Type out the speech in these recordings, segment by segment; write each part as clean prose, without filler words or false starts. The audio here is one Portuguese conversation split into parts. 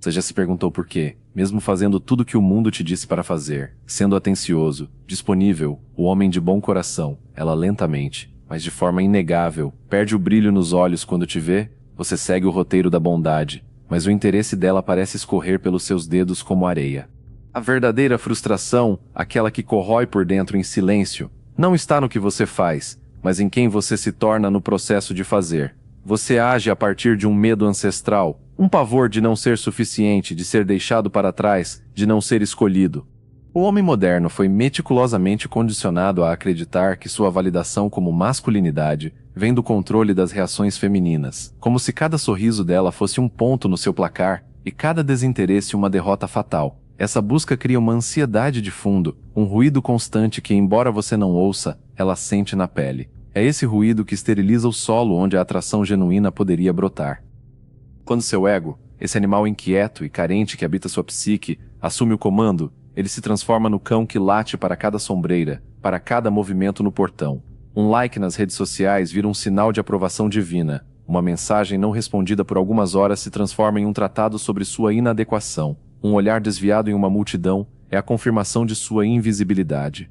Você já se perguntou por quê? Mesmo fazendo tudo o que o mundo te disse para fazer, sendo atencioso, disponível, o homem de bom coração, ela lentamente, mas de forma inegável, perde o brilho nos olhos quando te vê. Você segue o roteiro da bondade, mas o interesse dela parece escorrer pelos seus dedos como areia. A verdadeira frustração, aquela que corrói por dentro em silêncio, não está no que você faz, mas em quem você se torna no processo de fazer. Você age a partir de um medo ancestral, um pavor de não ser suficiente, de ser deixado para trás, de não ser escolhido. O homem moderno foi meticulosamente condicionado a acreditar que sua validação como masculinidade vem do controle das reações femininas, como se cada sorriso dela fosse um ponto no seu placar e cada desinteresse uma derrota fatal. Essa busca cria uma ansiedade de fundo, um ruído constante que, embora você não ouça, ela sente na pele. É esse ruído que esteriliza o solo onde a atração genuína poderia brotar. Quando seu ego, esse animal inquieto e carente que habita sua psique, assume o comando, ele se transforma no cão que late para cada sombreira, para cada movimento no portão. Um like nas redes sociais vira um sinal de aprovação divina. Uma mensagem não respondida por algumas horas se transforma em um tratado sobre sua inadequação. Um olhar desviado em uma multidão é a confirmação de sua invisibilidade.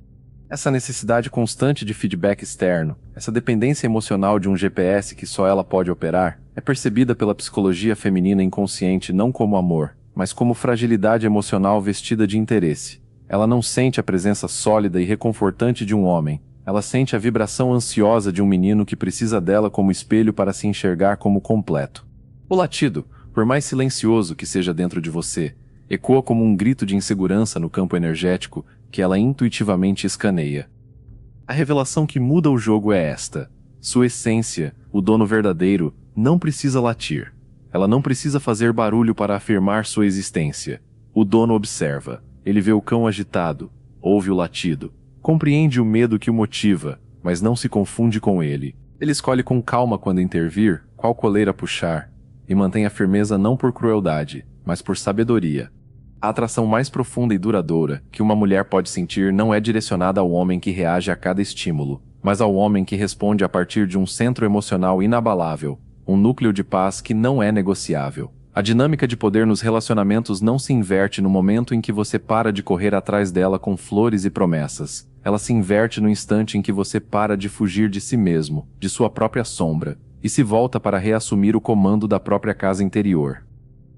Essa necessidade constante de feedback externo, essa dependência emocional de um GPS que só ela pode operar, é percebida pela psicologia feminina inconsciente não como amor, mas como fragilidade emocional vestida de interesse. Ela não sente a presença sólida e reconfortante de um homem. Ela sente a vibração ansiosa de um menino que precisa dela como espelho para se enxergar como completo. O latido, por mais silencioso que seja dentro de você, ecoa como um grito de insegurança no campo energético que ela intuitivamente escaneia. A revelação que muda o jogo é esta. Sua essência, o dono verdadeiro, não precisa latir. Ela não precisa fazer barulho para afirmar sua existência. O dono observa. Ele vê o cão agitado, ouve o latido, compreende o medo que o motiva, mas não se confunde com ele. Ele escolhe com calma quando intervir, qual coleira puxar, e mantém a firmeza não por crueldade, mas por sabedoria. A atração mais profunda e duradoura que uma mulher pode sentir não é direcionada ao homem que reage a cada estímulo, mas ao homem que responde a partir de um centro emocional inabalável, um núcleo de paz que não é negociável. A dinâmica de poder nos relacionamentos não se inverte no momento em que você para de correr atrás dela com flores e promessas. Ela se inverte no instante em que você para de fugir de si mesmo, de sua própria sombra, e se volta para reassumir o comando da própria casa interior.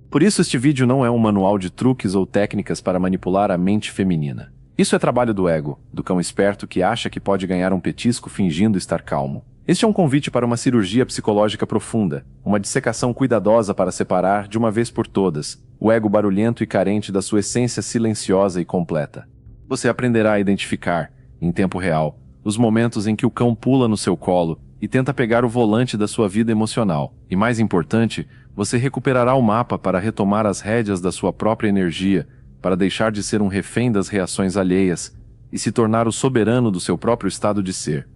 Por isso este vídeo não é um manual de truques ou técnicas para manipular a mente feminina. Isso é trabalho do ego, do cão esperto que acha que pode ganhar um petisco fingindo estar calmo. Este é um convite para uma cirurgia psicológica profunda, uma dissecação cuidadosa para separar, de uma vez por todas, o ego barulhento e carente da sua essência silenciosa e completa. Você aprenderá a identificar, em tempo real, os momentos em que o cão pula no seu colo e tenta pegar o volante da sua vida emocional. E mais importante, você recuperará o mapa para retomar as rédeas da sua própria energia, para deixar de ser um refém das reações alheias e se tornar o soberano do seu próprio estado de ser.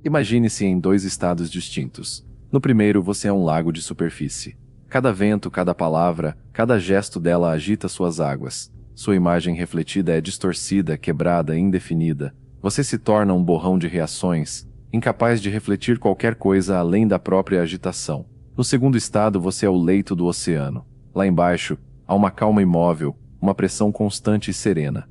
Imagine-se em dois estados distintos. No primeiro, você é um lago de superfície. Cada vento, cada palavra, cada gesto dela agita suas águas. Sua imagem refletida é distorcida, quebrada, indefinida. Você se torna um borrão de reações, incapaz de refletir qualquer coisa além da própria agitação. No segundo estado, você é o leito do oceano. Lá embaixo, há uma calma imóvel, uma pressão constante e serena.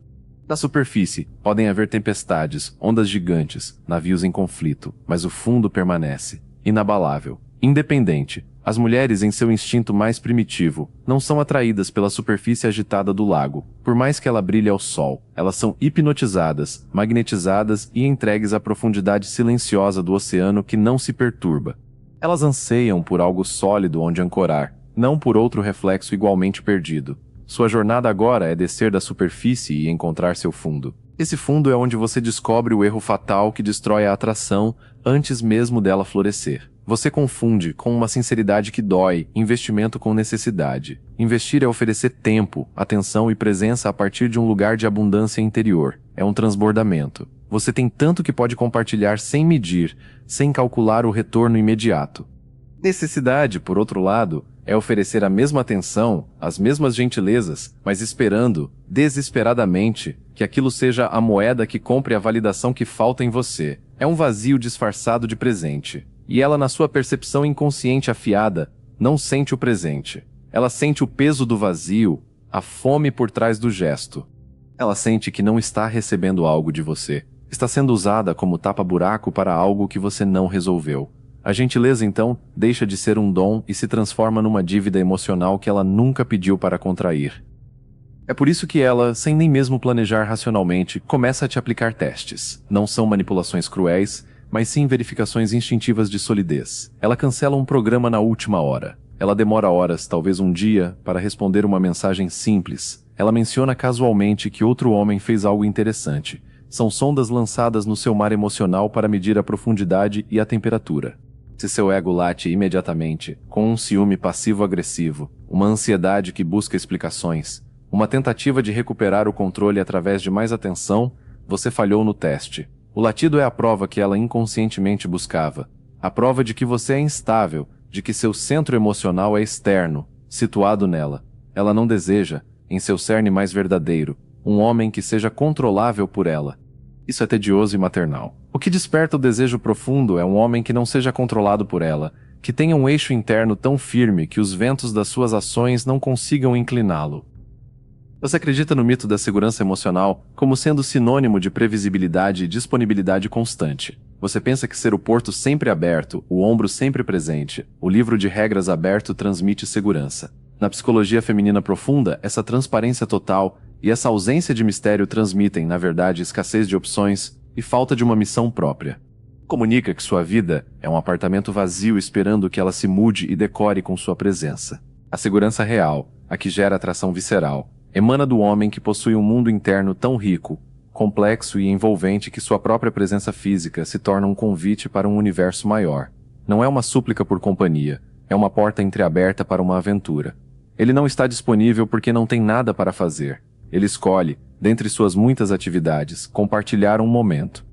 Na superfície, podem haver tempestades, ondas gigantes, navios em conflito, mas o fundo permanece, inabalável, independente. As mulheres, em seu instinto mais primitivo, não são atraídas pela superfície agitada do lago. Por mais que ela brilhe ao sol, elas são hipnotizadas, magnetizadas e entregues à profundidade silenciosa do oceano que não se perturba. Elas anseiam por algo sólido onde ancorar, não por outro reflexo igualmente perdido. Sua jornada agora é descer da superfície e encontrar seu fundo. Esse fundo é onde você descobre o erro fatal que destrói a atração antes mesmo dela florescer. Você confunde, com uma sinceridade que dói, investimento com necessidade. Investir é oferecer tempo, atenção e presença a partir de um lugar de abundância interior. É um transbordamento. Você tem tanto que pode compartilhar sem medir, sem calcular o retorno imediato. Necessidade, por outro lado, é oferecer a mesma atenção, as mesmas gentilezas, mas esperando, desesperadamente, que aquilo seja a moeda que compre a validação que falta em você. É um vazio disfarçado de presente. E ela, na sua percepção inconsciente afiada, não sente o presente. Ela sente o peso do vazio, a fome por trás do gesto. Ela sente que não está recebendo algo de você. Está sendo usada como tapa-buraco para algo que você não resolveu. A gentileza, então, deixa de ser um dom e se transforma numa dívida emocional que ela nunca pediu para contrair. É por isso que ela, sem nem mesmo planejar racionalmente, começa a te aplicar testes. Não são manipulações cruéis, mas sim verificações instintivas de solidez. Ela cancela um programa na última hora. Ela demora horas, talvez um dia, para responder uma mensagem simples. Ela menciona casualmente que outro homem fez algo interessante. São sondas lançadas no seu mar emocional para medir a profundidade e a temperatura. Se seu ego late imediatamente, com um ciúme passivo-agressivo, uma ansiedade que busca explicações, uma tentativa de recuperar o controle através de mais atenção, você falhou no teste. O latido é a prova que ela inconscientemente buscava. A prova de que você é instável, de que seu centro emocional é externo, situado nela. Ela não deseja, em seu cerne mais verdadeiro, um homem que seja controlável por ela. Isso é tedioso e maternal. O que desperta o desejo profundo é um homem que não seja controlado por ela, que tenha um eixo interno tão firme que os ventos das suas ações não consigam incliná-lo. Você acredita no mito da segurança emocional como sendo sinônimo de previsibilidade e disponibilidade constante. Você pensa que ser o porto sempre aberto, o ombro sempre presente, o livro de regras aberto transmite segurança. Na psicologia feminina profunda, essa transparência total e essa ausência de mistério transmitem, na verdade, escassez de opções e falta de uma missão própria. Comunica que sua vida é um apartamento vazio esperando que ela se mude e decore com sua presença. A segurança real, a que gera atração visceral, emana do homem que possui um mundo interno tão rico, complexo e envolvente que sua própria presença física se torna um convite para um universo maior. Não é uma súplica por companhia, é uma porta entreaberta para uma aventura. Ele não está disponível porque não tem nada para fazer. Ele escolhe, dentre suas muitas atividades, compartilhar um momento.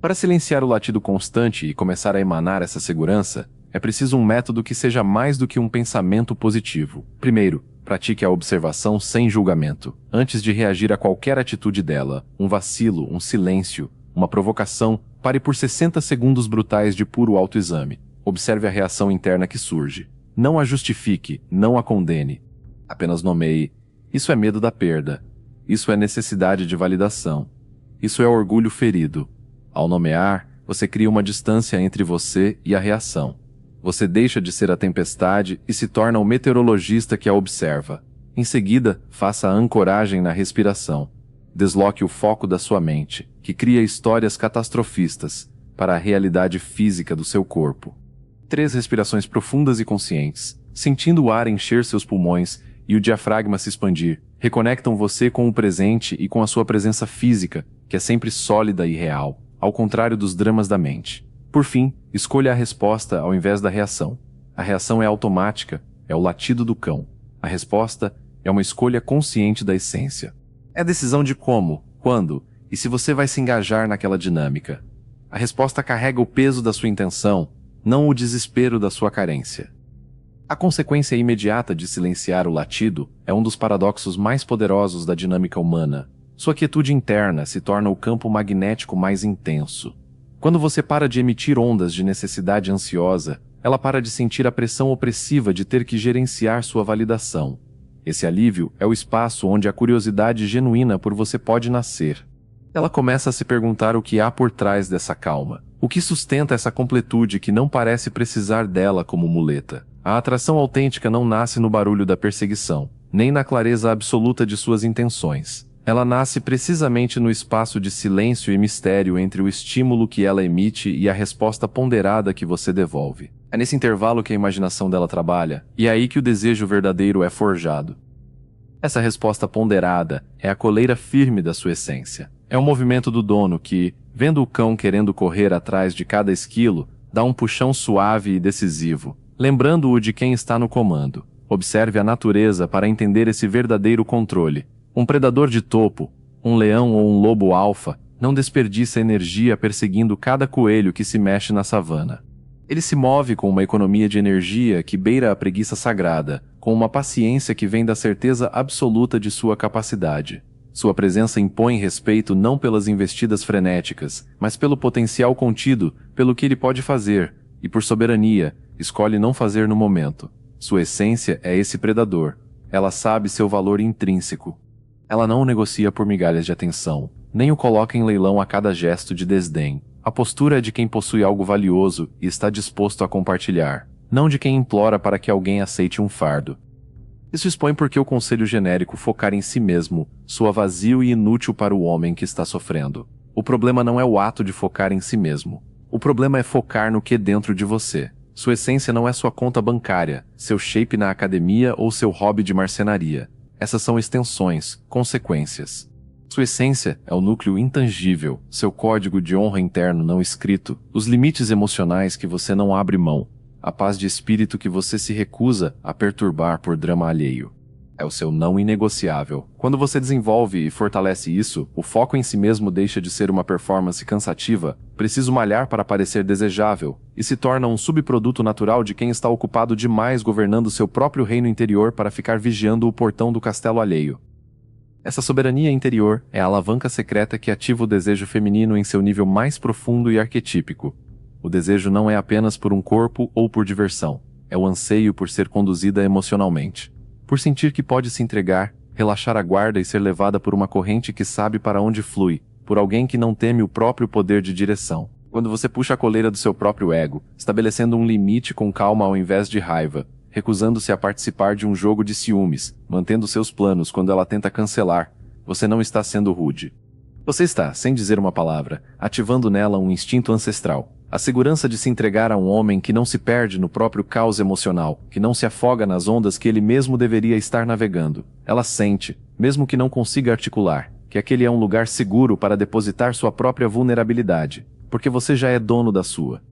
Para silenciar o latido constante e começar a emanar essa segurança, é preciso um método que seja mais do que um pensamento positivo. Primeiro, pratique a observação sem julgamento. Antes de reagir a qualquer atitude dela, um vacilo, um silêncio, uma provocação, pare por 60 segundos brutais de puro autoexame. Observe a reação interna que surge. Não a justifique, não a condene. Apenas nomeie. Isso é medo da perda. Isso é necessidade de validação. Isso é orgulho ferido. Ao nomear, você cria uma distância entre você e a reação. Você deixa de ser a tempestade e se torna o meteorologista que a observa. Em seguida, faça a ancoragem na respiração. Desloque o foco da sua mente, que cria histórias catastrofistas, para a realidade física do seu corpo. 3 respirações profundas e conscientes, sentindo o ar encher seus pulmões e o diafragma se expandir, reconectam você com o presente e com a sua presença física, que é sempre sólida e real, ao contrário dos dramas da mente. Por fim, escolha a resposta ao invés da reação. A reação é automática, é o latido do cão. A resposta é uma escolha consciente da essência. É a decisão de como, quando e se você vai se engajar naquela dinâmica. A resposta carrega o peso da sua intenção, não o desespero da sua carência. A consequência imediata de silenciar o latido é um dos paradoxos mais poderosos da dinâmica humana. Sua quietude interna se torna o campo magnético mais intenso. Quando você para de emitir ondas de necessidade ansiosa, ela para de sentir a pressão opressiva de ter que gerenciar sua validação. Esse alívio é o espaço onde a curiosidade genuína por você pode nascer. Ela começa a se perguntar o que há por trás dessa calma. O que sustenta essa completude que não parece precisar dela como muleta? A atração autêntica não nasce no barulho da perseguição, nem na clareza absoluta de suas intenções. Ela nasce precisamente no espaço de silêncio e mistério entre o estímulo que ela emite e a resposta ponderada que você devolve. É nesse intervalo que a imaginação dela trabalha, e é aí que o desejo verdadeiro é forjado. Essa resposta ponderada é a coleira firme da sua essência. É o movimento do dono que, vendo o cão querendo correr atrás de cada esquilo, dá um puxão suave e decisivo, lembrando-o de quem está no comando. Observe a natureza para entender esse verdadeiro controle. Um predador de topo, um leão ou um lobo alfa, não desperdiça energia perseguindo cada coelho que se mexe na savana. Ele se move com uma economia de energia que beira a preguiça sagrada, com uma paciência que vem da certeza absoluta de sua capacidade. Sua presença impõe respeito não pelas investidas frenéticas, mas pelo potencial contido, pelo que ele pode fazer, e por soberania, escolhe não fazer no momento. Sua essência é esse predador. Ela sabe seu valor intrínseco. Ela não o negocia por migalhas de atenção, nem o coloca em leilão a cada gesto de desdém. A postura é de quem possui algo valioso e está disposto a compartilhar, não de quem implora para que alguém aceite um fardo. Isso expõe porque o conselho genérico focar em si mesmo soa vazio e inútil para o homem que está sofrendo. O problema não é o ato de focar em si mesmo. O problema é focar no que é dentro de você. Sua essência não é sua conta bancária, seu shape na academia ou seu hobby de marcenaria. Essas são extensões, consequências. Sua essência é o núcleo intangível, seu código de honra interno não escrito, os limites emocionais que você não abre mão, a paz de espírito que você se recusa a perturbar por drama alheio. É o seu não inegociável. Quando você desenvolve e fortalece isso, o foco em si mesmo deixa de ser uma performance cansativa, preciso malhar para parecer desejável, e se torna um subproduto natural de quem está ocupado demais governando seu próprio reino interior para ficar vigiando o portão do castelo alheio. Essa soberania interior é a alavanca secreta que ativa o desejo feminino em seu nível mais profundo e arquetípico. O desejo não é apenas por um corpo ou por diversão, é o anseio por ser conduzida emocionalmente. Por sentir que pode se entregar, relaxar a guarda e ser levada por uma corrente que sabe para onde flui, por alguém que não teme o próprio poder de direção. Quando você puxa a coleira do seu próprio ego, estabelecendo um limite com calma ao invés de raiva, recusando-se a participar de um jogo de ciúmes, mantendo seus planos quando ela tenta cancelar, você não está sendo rude. Você está, sem dizer uma palavra, ativando nela um instinto ancestral. A segurança de se entregar a um homem que não se perde no próprio caos emocional, que não se afoga nas ondas que ele mesmo deveria estar navegando. Ela sente, mesmo que não consiga articular, que aquele é um lugar seguro para depositar sua própria vulnerabilidade, porque você já é dono da sua.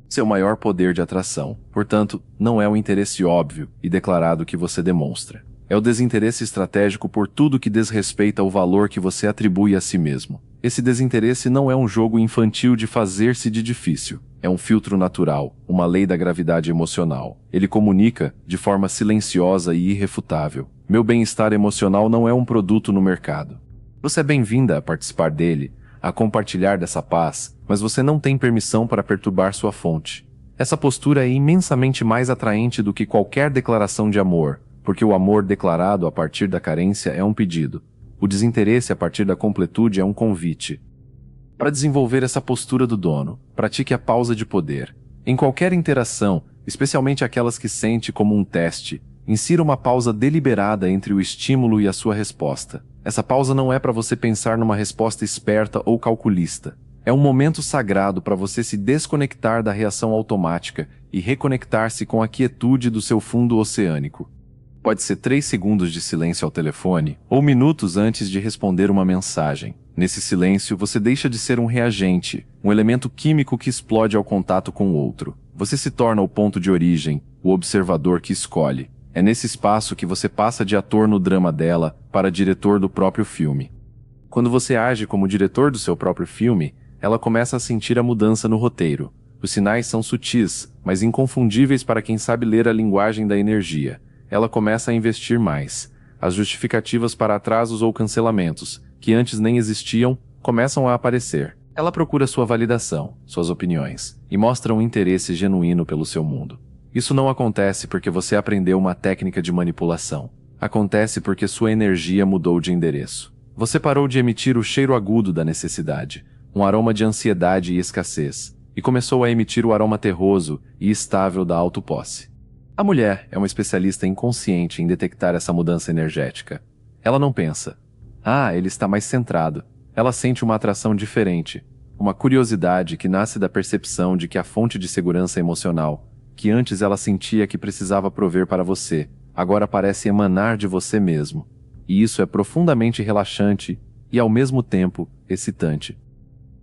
Seu maior poder de atração, portanto, não é o interesse óbvio e declarado que você demonstra. É o desinteresse estratégico por tudo que desrespeita o valor que você atribui a si mesmo. Esse desinteresse não é um jogo infantil de fazer-se de difícil. É um filtro natural, uma lei da gravidade emocional. Ele comunica, de forma silenciosa e irrefutável: meu bem-estar emocional não é um produto no mercado. Você é bem-vinda a participar dele, a compartilhar dessa paz, mas você não tem permissão para perturbar sua fonte. Essa postura é imensamente mais atraente do que qualquer declaração de amor, porque o amor declarado a partir da carência é um pedido. O desinteresse a partir da completude é um convite. Para desenvolver essa postura do dono, pratique a pausa de poder. Em qualquer interação, especialmente aquelas que sente como um teste, insira uma pausa deliberada entre o estímulo e a sua resposta. Essa pausa não é para você pensar numa resposta esperta ou calculista. É um momento sagrado para você se desconectar da reação automática e reconectar-se com a quietude do seu fundo oceânico. Pode ser 3 segundos de silêncio ao telefone, ou minutos antes de responder uma mensagem. Nesse silêncio, você deixa de ser um reagente, um elemento químico que explode ao contato com o outro. Você se torna o ponto de origem, o observador que escolhe. É nesse espaço que você passa de ator no drama dela para diretor do próprio filme. Quando você age como diretor do seu próprio filme, ela começa a sentir a mudança no roteiro. Os sinais são sutis, mas inconfundíveis para quem sabe ler a linguagem da energia. Ela começa a investir mais. As justificativas para atrasos ou cancelamentos, que antes nem existiam, começam a aparecer. Ela procura sua validação, suas opiniões, e mostra um interesse genuíno pelo seu mundo. Isso não acontece porque você aprendeu uma técnica de manipulação. Acontece porque sua energia mudou de endereço. Você parou de emitir o cheiro agudo da necessidade, um aroma de ansiedade e escassez, e começou a emitir o aroma terroso e estável da autoposse. A mulher é uma especialista inconsciente em detectar essa mudança energética. Ela não pensa: ele está mais centrado. Ela sente uma atração diferente, uma curiosidade que nasce da percepção de que a fonte de segurança emocional, que antes ela sentia que precisava prover para você, agora parece emanar de você mesmo. E isso é profundamente relaxante e, ao mesmo tempo, excitante.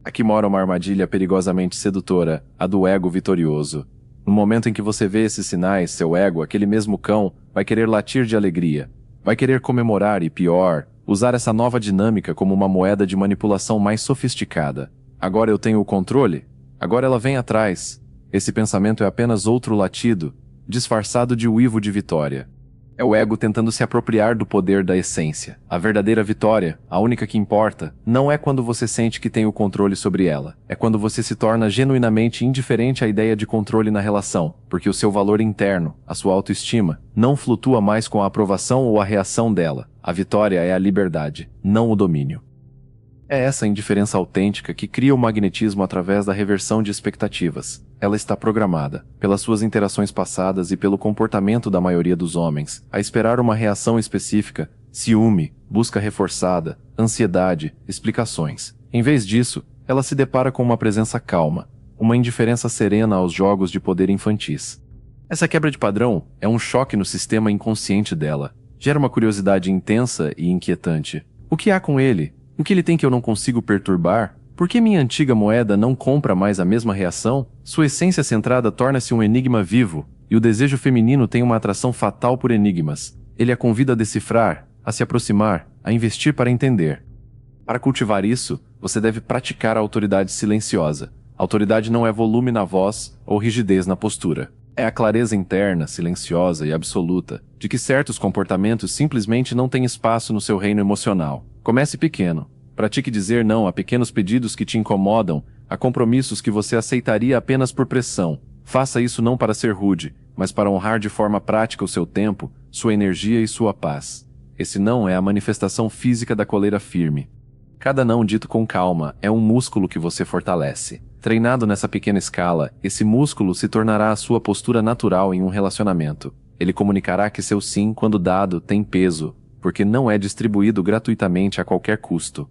Aqui mora uma armadilha perigosamente sedutora, a do ego vitorioso. No momento em que você vê esses sinais, seu ego, aquele mesmo cão, vai querer latir de alegria. Vai querer comemorar e, pior, usar essa nova dinâmica como uma moeda de manipulação mais sofisticada. Agora eu tenho o controle? Agora ela vem atrás. Esse pensamento é apenas outro latido, disfarçado de uivo de vitória. É o ego tentando se apropriar do poder da essência. A verdadeira vitória, a única que importa, não é quando você sente que tem o controle sobre ela. É quando você se torna genuinamente indiferente à ideia de controle na relação, porque o seu valor interno, a sua autoestima, não flutua mais com a aprovação ou a reação dela. A vitória é a liberdade, não o domínio. É essa indiferença autêntica que cria o magnetismo através da reversão de expectativas. Ela está programada, pelas suas interações passadas e pelo comportamento da maioria dos homens, a esperar uma reação específica, ciúme, busca reforçada, ansiedade, explicações. Em vez disso, ela se depara com uma presença calma, uma indiferença serena aos jogos de poder infantis. Essa quebra de padrão é um choque no sistema inconsciente dela. Gera uma curiosidade intensa e inquietante. O que há com ele? O que ele tem que eu não consigo perturbar? Por que minha antiga moeda não compra mais a mesma reação? Sua essência centrada torna-se um enigma vivo, e o desejo feminino tem uma atração fatal por enigmas. Ele a convida a decifrar, a se aproximar, a investir para entender. Para cultivar isso, você deve praticar a autoridade silenciosa. Autoridade não é volume na voz ou rigidez na postura. É a clareza interna, silenciosa e absoluta, de que certos comportamentos simplesmente não têm espaço no seu reino emocional. Comece pequeno. Pratique dizer não a pequenos pedidos que te incomodam, a compromissos que você aceitaria apenas por pressão. Faça isso não para ser rude, mas para honrar de forma prática o seu tempo, sua energia e sua paz. Esse não é a manifestação física da coleira firme. Cada não dito com calma é um músculo que você fortalece. Treinado nessa pequena escala, esse músculo se tornará a sua postura natural em um relacionamento. Ele comunicará que seu sim, quando dado, tem peso, porque não é distribuído gratuitamente a qualquer custo.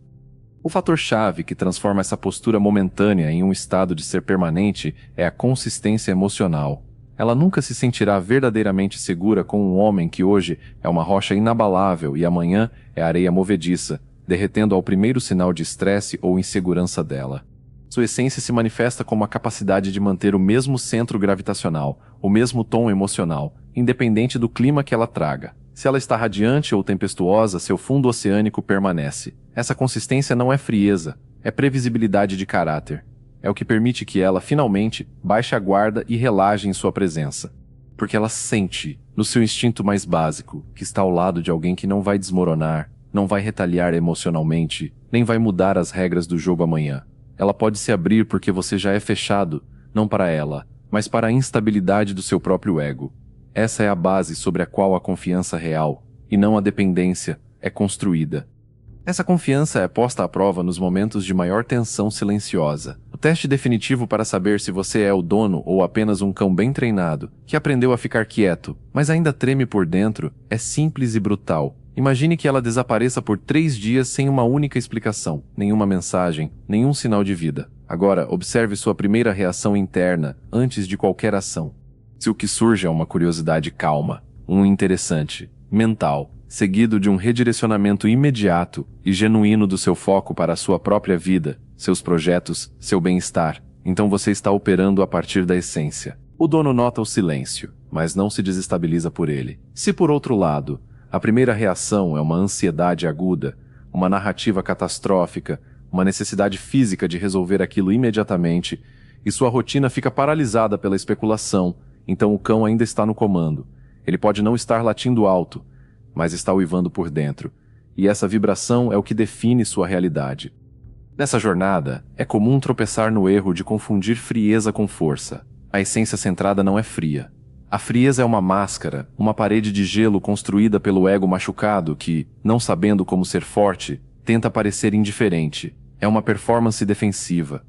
O fator-chave que transforma essa postura momentânea em um estado de ser permanente é a consistência emocional. Ela nunca se sentirá verdadeiramente segura com um homem que hoje é uma rocha inabalável e amanhã é areia movediça, derretendo ao primeiro sinal de estresse ou insegurança dela. Sua essência se manifesta como a capacidade de manter o mesmo centro gravitacional, o mesmo tom emocional, independente do clima que ela traga. Se ela está radiante ou tempestuosa, seu fundo oceânico permanece. Essa consistência não é frieza, é previsibilidade de caráter. É o que permite que ela, finalmente, baixe a guarda e relaxe em sua presença. Porque ela sente, no seu instinto mais básico, que está ao lado de alguém que não vai desmoronar, não vai retaliar emocionalmente, nem vai mudar as regras do jogo amanhã. Ela pode se abrir porque você já é fechado, não para ela, mas para a instabilidade do seu próprio ego. Essa é a base sobre a qual a confiança real, e não a dependência, é construída. Essa confiança é posta à prova nos momentos de maior tensão silenciosa. O teste definitivo para saber se você é o dono ou apenas um cão bem treinado, que aprendeu a ficar quieto, mas ainda treme por dentro, é simples e brutal. Imagine que ela desapareça por 3 dias sem uma única explicação, nenhuma mensagem, nenhum sinal de vida. Agora, observe sua primeira reação interna, antes de qualquer ação. Se o que surge é uma curiosidade calma, um interessante, mental, seguido de um redirecionamento imediato e genuíno do seu foco para a sua própria vida, seus projetos, seu bem-estar, então você está operando a partir da essência. O dono nota o silêncio, mas não se desestabiliza por ele. Se por outro lado, a primeira reação é uma ansiedade aguda, uma narrativa catastrófica, uma necessidade física de resolver aquilo imediatamente, e sua rotina fica paralisada pela especulação, então o cão ainda está no comando. Ele pode não estar latindo alto, mas está uivando por dentro, e essa vibração é o que define sua realidade. Nessa jornada, é comum tropeçar no erro de confundir frieza com força. A essência centrada não é fria. A frieza é uma máscara, uma parede de gelo construída pelo ego machucado que, não sabendo como ser forte, tenta parecer indiferente. É uma performance defensiva.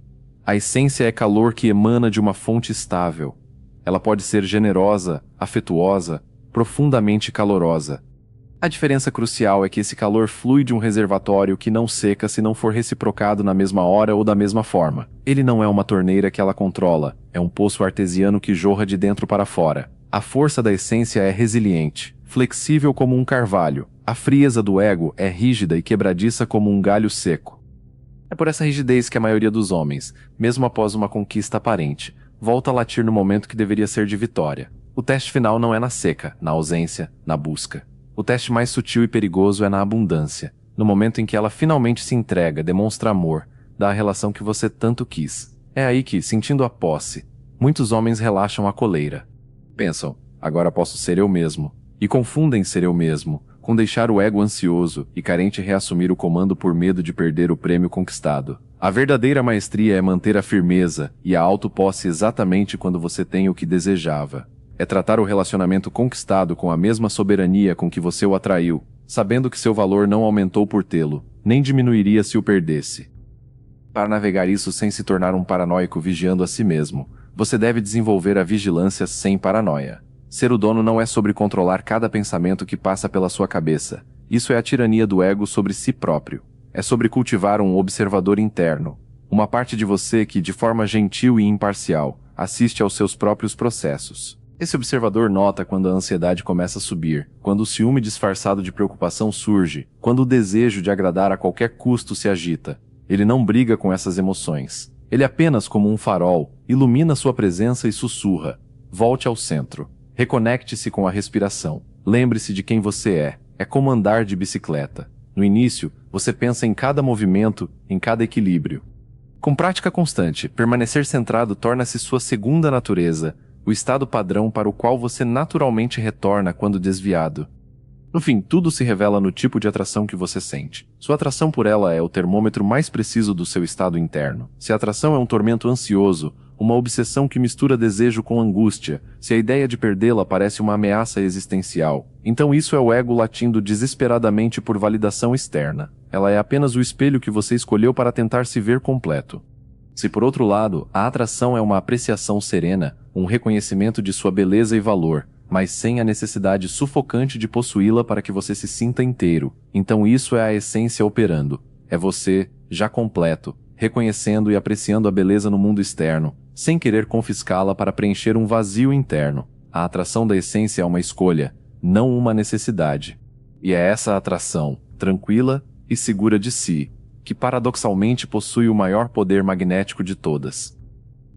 A essência é calor que emana de uma fonte estável. Ela pode ser generosa, afetuosa, profundamente calorosa. A diferença crucial é que esse calor flui de um reservatório que não seca se não for reciprocado na mesma hora ou da mesma forma. Ele não é uma torneira que ela controla, é um poço artesiano que jorra de dentro para fora. A força da essência é resiliente, flexível como um carvalho. A frieza do ego é rígida e quebradiça como um galho seco. É por essa rigidez que a maioria dos homens, mesmo após uma conquista aparente, volta a latir no momento que deveria ser de vitória. O teste final não é na seca, na ausência, na busca. O teste mais sutil e perigoso é na abundância, no momento em que ela finalmente se entrega, demonstra amor, dá a relação que você tanto quis. É aí que, sentindo a posse, muitos homens relaxam a coleira. Pensam, agora posso ser eu mesmo, e confundem ser eu mesmo com deixar o ego ansioso e carente reassumir o comando por medo de perder o prêmio conquistado. A verdadeira maestria é manter a firmeza e a autoposse exatamente quando você tem o que desejava. É tratar o relacionamento conquistado com a mesma soberania com que você o atraiu, sabendo que seu valor não aumentou por tê-lo, nem diminuiria se o perdesse. Para navegar isso sem se tornar um paranoico vigiando a si mesmo, você deve desenvolver a vigilância sem paranoia. Ser o dono não é sobre controlar cada pensamento que passa pela sua cabeça. Isso é a tirania do ego sobre si próprio. É sobre cultivar um observador interno, uma parte de você que, de forma gentil e imparcial, assiste aos seus próprios processos. Esse observador nota quando a ansiedade começa a subir, quando o ciúme disfarçado de preocupação surge, quando o desejo de agradar a qualquer custo se agita. Ele não briga com essas emoções. Ele apenas, como um farol, ilumina sua presença e sussurra: volte ao centro. Reconecte-se com a respiração. Lembre-se de quem você é. É como andar de bicicleta. No início, você pensa em cada movimento, em cada equilíbrio. Com prática constante, permanecer centrado torna-se sua segunda natureza, o estado padrão para o qual você naturalmente retorna quando desviado. No fim, tudo se revela no tipo de atração que você sente. Sua atração por ela é o termômetro mais preciso do seu estado interno. Se a atração é um tormento ansioso, uma obsessão que mistura desejo com angústia, se a ideia de perdê-la parece uma ameaça existencial, então isso é o ego latindo desesperadamente por validação externa. Ela é apenas o espelho que você escolheu para tentar se ver completo. Se por outro lado, a atração é uma apreciação serena, um reconhecimento de sua beleza e valor, mas sem a necessidade sufocante de possuí-la para que você se sinta inteiro, então isso é a essência operando. É você, já completo, reconhecendo e apreciando a beleza no mundo externo, sem querer confiscá-la para preencher um vazio interno. A atração da essência é uma escolha, não uma necessidade. E é essa atração, tranquila e segura de si, que paradoxalmente possui o maior poder magnético de todas.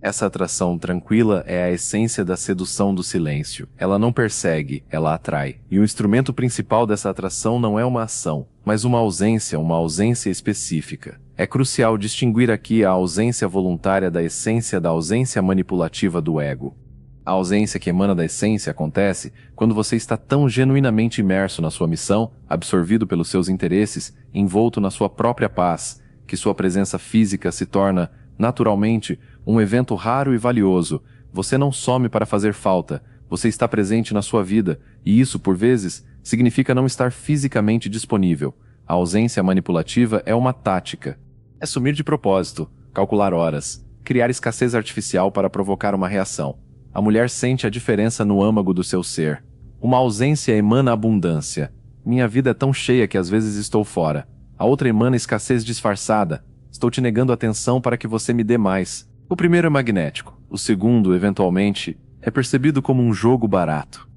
Essa atração tranquila é a essência da sedução do silêncio. Ela não persegue, ela atrai. E o instrumento principal dessa atração não é uma ação, mas uma ausência específica. É crucial distinguir aqui a ausência voluntária da essência da ausência manipulativa do ego. A ausência que emana da essência acontece quando você está tão genuinamente imerso na sua missão, absorvido pelos seus interesses, envolto na sua própria paz, que sua presença física se torna, naturalmente, um evento raro e valioso. Você não some para fazer falta, você está presente na sua vida, e isso, por vezes, significa não estar fisicamente disponível. A ausência manipulativa é uma tática. É sumir de propósito, calcular horas, criar escassez artificial para provocar uma reação. A mulher sente a diferença no âmago do seu ser. Uma ausência emana abundância. Minha vida é tão cheia que às vezes estou fora. A outra emana escassez disfarçada. Estou te negando atenção para que você me dê mais. O primeiro é magnético. O segundo, eventualmente, é percebido como um jogo barato.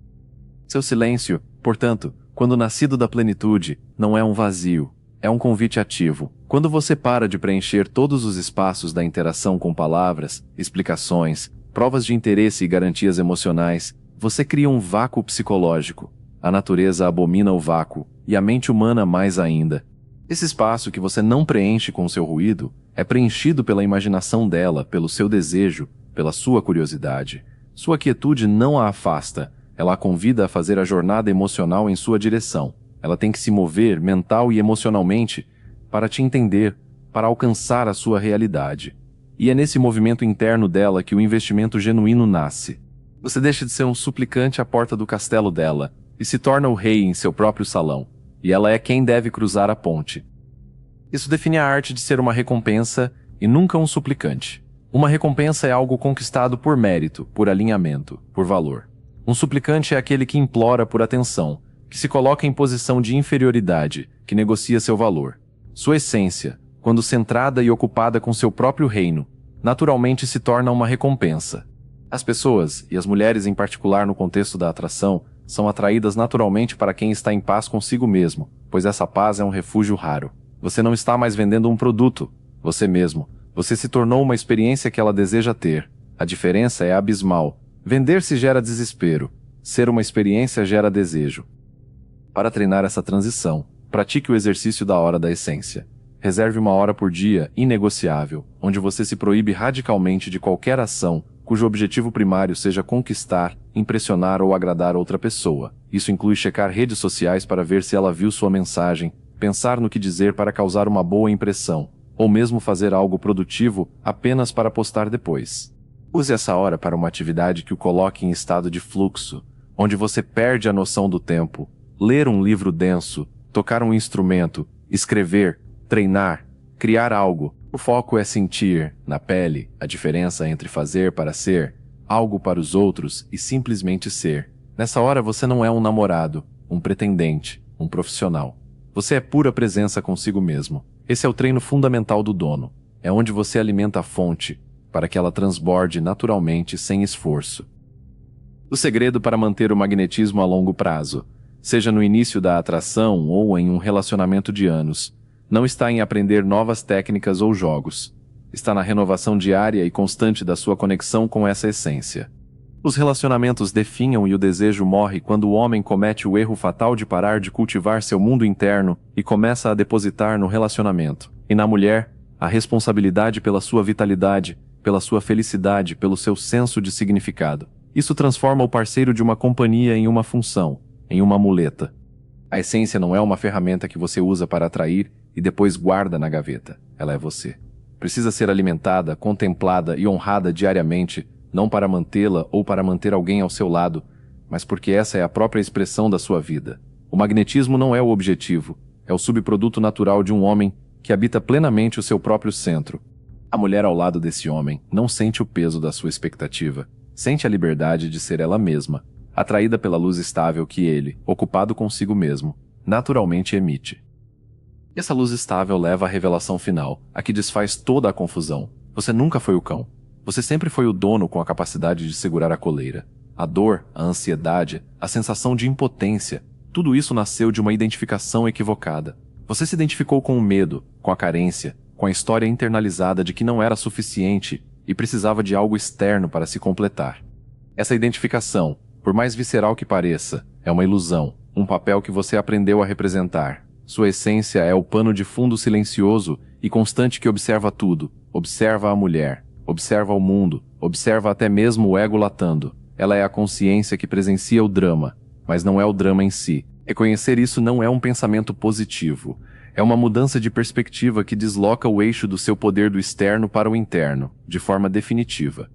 Seu silêncio, portanto, quando nascido da plenitude, não é um vazio. É um convite ativo. Quando você para de preencher todos os espaços da interação com palavras, explicações, provas de interesse e garantias emocionais, você cria um vácuo psicológico. A natureza abomina o vácuo, e a mente humana mais ainda. Esse espaço que você não preenche com seu ruído é preenchido pela imaginação dela, pelo seu desejo, pela sua curiosidade. Sua quietude não a afasta, ela a convida a fazer a jornada emocional em sua direção. Ela tem que se mover mental e emocionalmente para te entender, para alcançar a sua realidade. E é nesse movimento interno dela que o investimento genuíno nasce. Você deixa de ser um suplicante à porta do castelo dela e se torna o rei em seu próprio salão. E ela é quem deve cruzar a ponte. Isso define a arte de ser uma recompensa e nunca um suplicante. Uma recompensa é algo conquistado por mérito, por alinhamento, por valor. Um suplicante é aquele que implora por atenção, que se coloca em posição de inferioridade, que negocia seu valor. Sua essência, quando centrada e ocupada com seu próprio reino, naturalmente se torna uma recompensa. As pessoas, e as mulheres em particular no contexto da atração, são atraídas naturalmente para quem está em paz consigo mesmo, pois essa paz é um refúgio raro. Você não está mais vendendo um produto, você mesmo. Você se tornou uma experiência que ela deseja ter. A diferença é abismal. Vender-se gera desespero. Ser uma experiência gera desejo. Para treinar essa transição, pratique o exercício da hora da essência. Reserve uma hora por dia, inegociável, onde você se proíbe radicalmente de qualquer ação, cujo objetivo primário seja conquistar, impressionar ou agradar outra pessoa. Isso inclui checar redes sociais para ver se ela viu sua mensagem, pensar no que dizer para causar uma boa impressão, ou mesmo fazer algo produtivo apenas para postar depois. Use essa hora para uma atividade que o coloque em estado de fluxo, onde você perde a noção do tempo. Ler um livro denso, tocar um instrumento, escrever, treinar, criar algo. O foco é sentir, na pele, a diferença entre fazer para ser, algo para os outros e simplesmente ser. Nessa hora você não é um namorado, um pretendente, um profissional. Você é pura presença consigo mesmo. Esse é o treino fundamental do dono. É onde você alimenta a fonte, para que ela transborde naturalmente sem esforço. O segredo para manter o magnetismo a longo prazo, seja no início da atração ou em um relacionamento de anos, não está em aprender novas técnicas ou jogos. Está na renovação diária e constante da sua conexão com essa essência. Os relacionamentos definham e o desejo morre quando o homem comete o erro fatal de parar de cultivar seu mundo interno e começa a depositar no relacionamento. E na mulher, a responsabilidade pela sua vitalidade, pela sua felicidade, pelo seu senso de significado. Isso transforma o parceiro de uma companhia em uma função, em uma muleta. A essência não é uma ferramenta que você usa para atrair e depois guarda na gaveta. Ela é você. Precisa ser alimentada, contemplada e honrada diariamente, não para mantê-la ou para manter alguém ao seu lado, mas porque essa é a própria expressão da sua vida. O magnetismo não é o objetivo, é o subproduto natural de um homem que habita plenamente o seu próprio centro. A mulher ao lado desse homem não sente o peso da sua expectativa, sente a liberdade de ser ela mesma, atraída pela luz estável que ele, ocupado consigo mesmo, naturalmente emite. Essa luz estável leva à revelação final, a que desfaz toda a confusão. Você nunca foi o cão. Você sempre foi o dono com a capacidade de segurar a coleira. A dor, a ansiedade, a sensação de impotência, tudo isso nasceu de uma identificação equivocada. Você se identificou com o medo, com a carência, com a história internalizada de que não era suficiente e precisava de algo externo para se completar. Essa identificação, por mais visceral que pareça, é uma ilusão, um papel que você aprendeu a representar. Sua essência é o pano de fundo silencioso e constante que observa tudo, observa a mulher, observa o mundo, observa até mesmo o ego latando. Ela é a consciência que presencia o drama, mas não é o drama em si. Reconhecer isso não é um pensamento positivo. É uma mudança de perspectiva que desloca o eixo do seu poder do externo para o interno, de forma definitiva.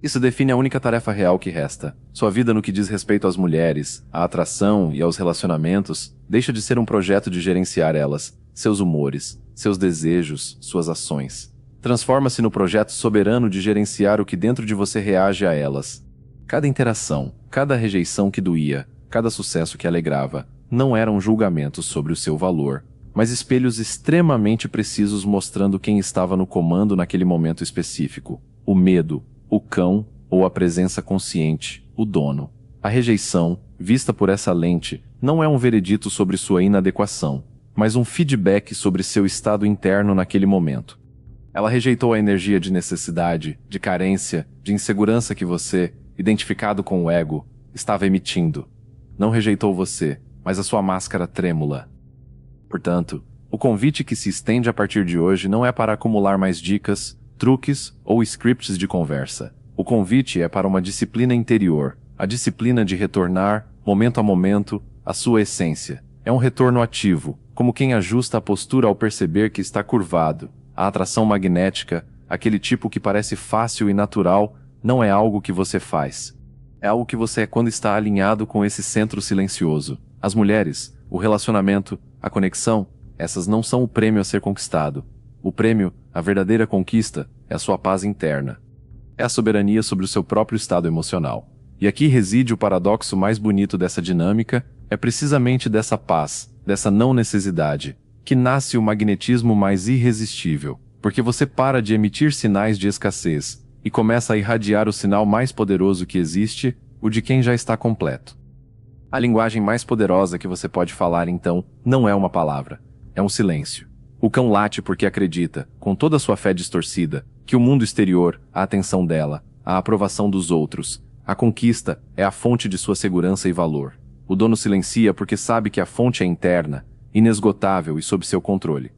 Isso define a única tarefa real que resta. Sua vida no que diz respeito às mulheres, à atração e aos relacionamentos, deixa de ser um projeto de gerenciar elas, seus humores, seus desejos, suas ações. Transforma-se no projeto soberano de gerenciar o que dentro de você reage a elas. Cada interação, cada rejeição que doía, cada sucesso que alegrava, não eram julgamentos sobre o seu valor, mas espelhos extremamente precisos mostrando quem estava no comando naquele momento específico. O medo, o cão ou a presença consciente, o dono. A rejeição, vista por essa lente, não é um veredito sobre sua inadequação, mas um feedback sobre seu estado interno naquele momento. Ela rejeitou a energia de necessidade, de carência, de insegurança que você, identificado com o ego, estava emitindo. Não rejeitou você, mas a sua máscara trêmula. Portanto, o convite que se estende a partir de hoje não é para acumular mais dicas, truques ou scripts de conversa. O convite é para uma disciplina interior, a disciplina de retornar, momento a momento, à sua essência. É um retorno ativo, como quem ajusta a postura ao perceber que está curvado. A atração magnética, aquele tipo que parece fácil e natural, não é algo que você faz. É algo que você é quando está alinhado com esse centro silencioso. As mulheres, o relacionamento, a conexão, essas não são o prêmio a ser conquistado. O prêmio, a verdadeira conquista, é a sua paz interna. É a soberania sobre o seu próprio estado emocional. E aqui reside o paradoxo mais bonito dessa dinâmica, é precisamente dessa paz, dessa não necessidade, que nasce o magnetismo mais irresistível, porque você para de emitir sinais de escassez e começa a irradiar o sinal mais poderoso que existe, o de quem já está completo. A linguagem mais poderosa que você pode falar, então, não é uma palavra, é um silêncio. O cão late porque acredita, com toda a sua fé distorcida, que o mundo exterior, a atenção dela, a aprovação dos outros, a conquista é a fonte de sua segurança e valor. O dono silencia porque sabe que a fonte é interna, inesgotável e sob seu controle.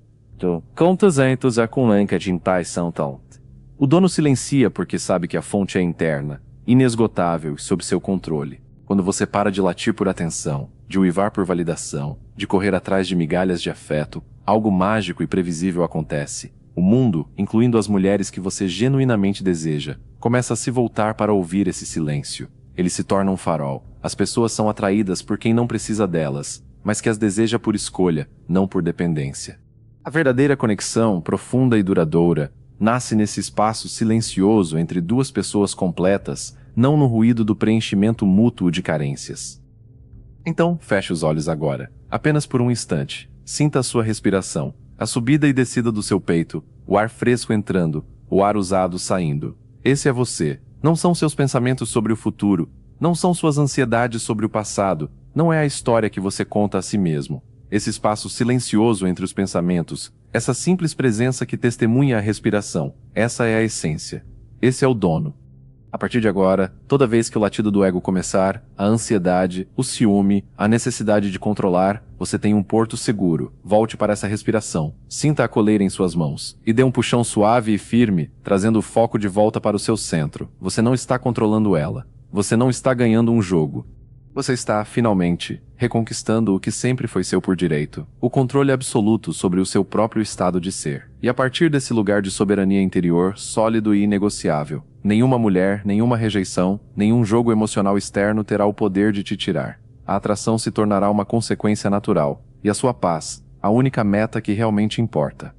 O dono silencia porque sabe que a fonte é interna, inesgotável e sob seu controle. Quando você para de latir por atenção, de uivar por validação, de correr atrás de migalhas de afeto, algo mágico e previsível acontece. O mundo, incluindo as mulheres que você genuinamente deseja, começa a se voltar para ouvir esse silêncio. Ele se torna um farol. As pessoas são atraídas por quem não precisa delas, mas que as deseja por escolha, não por dependência. A verdadeira conexão, profunda e duradoura, nasce nesse espaço silencioso entre duas pessoas completas, não no ruído do preenchimento mútuo de carências. Então, feche os olhos agora, apenas por um instante. Sinta a sua respiração, a subida e descida do seu peito, o ar fresco entrando, o ar usado saindo. Esse é você. Não são seus pensamentos sobre o futuro, não são suas ansiedades sobre o passado, não é a história que você conta a si mesmo. Esse espaço silencioso entre os pensamentos, essa simples presença que testemunha a respiração, essa é a essência. Esse é o dono. A partir de agora, toda vez que o latido do ego começar, a ansiedade, o ciúme, a necessidade de controlar, você tem um porto seguro. Volte para essa respiração. Sinta a coleira em suas mãos. E dê um puxão suave e firme, trazendo o foco de volta para o seu centro. Você não está controlando ela. Você não está ganhando um jogo. Você está, finalmente, reconquistando o que sempre foi seu por direito, o controle absoluto sobre o seu próprio estado de ser. E a partir desse lugar de soberania interior, sólido e inegociável, nenhuma mulher, nenhuma rejeição, nenhum jogo emocional externo terá o poder de te tirar. A atração se tornará uma consequência natural, e a sua paz, a única meta que realmente importa.